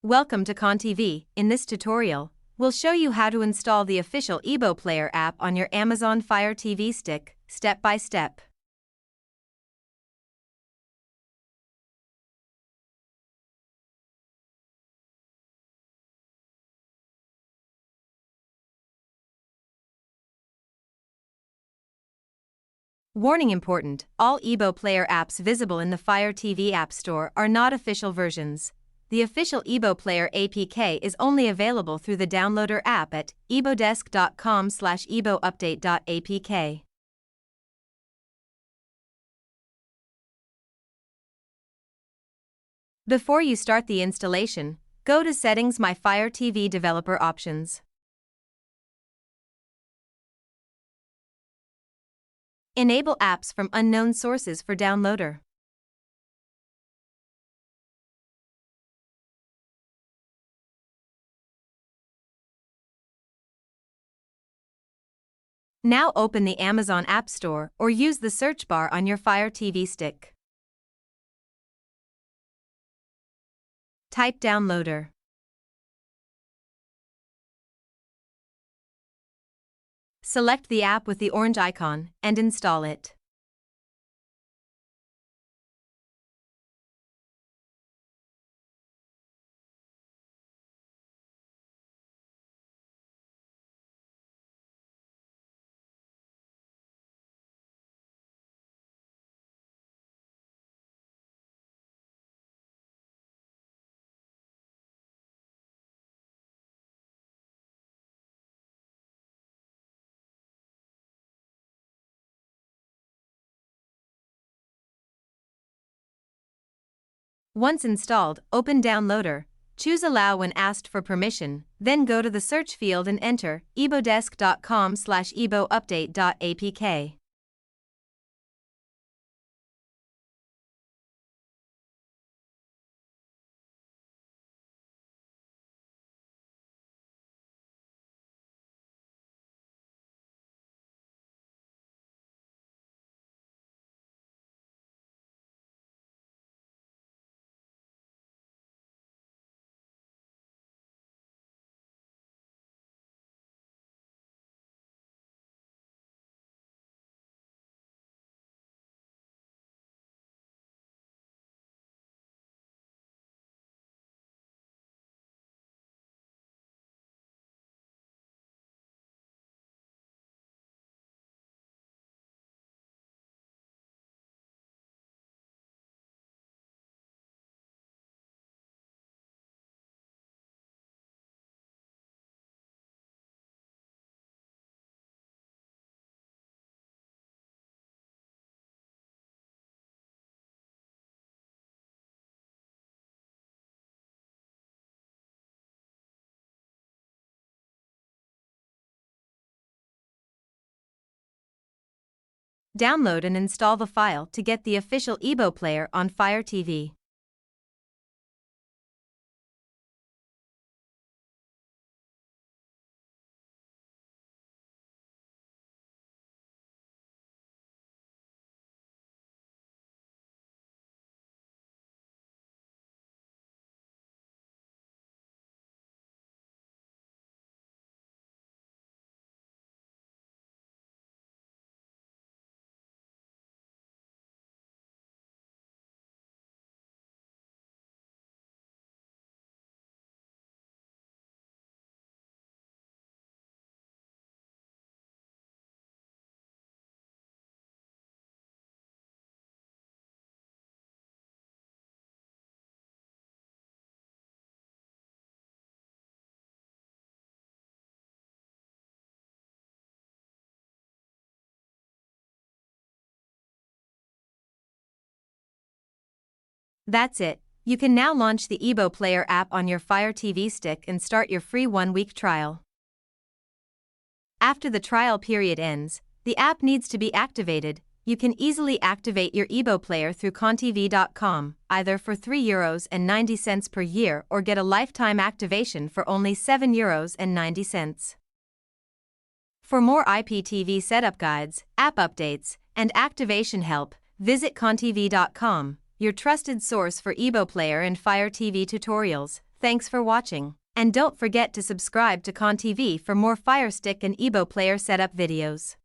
Welcome to KaanTV. In this tutorial, we'll show you how to install the official IBO Player app on your Amazon Fire TV stick, step by step. Warning important: all IBO Player apps visible in the Fire TV App Store are not official versions. The official IBO Player APK is only available through the downloader app at ibodesk.com/iboupdate.apk. Before you start the installation, go to Settings, My Fire TV Developer Options. Enable apps from unknown sources for downloader. Now open the Amazon App Store or use the search bar on your Fire TV stick. Type Downloader. Select the app with the orange icon and install it. Once installed, open Downloader, choose Allow when asked for permission, then go to the search field and enter ibodesk.com/iboupdate.apk. Download and install the file to get the official IBO Player on Fire TV. That's it. You can now launch the IBO Player app on your Fire TV stick and start your free 1-week trial. After the trial period ends, the app needs to be activated. You can easily activate your IBO Player through KaanTV.com, either for €3.90 per year or get a lifetime activation for only €7.90. For more IPTV setup guides, app updates, and activation help, visit KaanTV.com, your trusted source for IboPlayer and Fire TV tutorials. Thanks for watching. And don't forget to subscribe to KaanTV for more Fire Stick and IBO Player setup videos.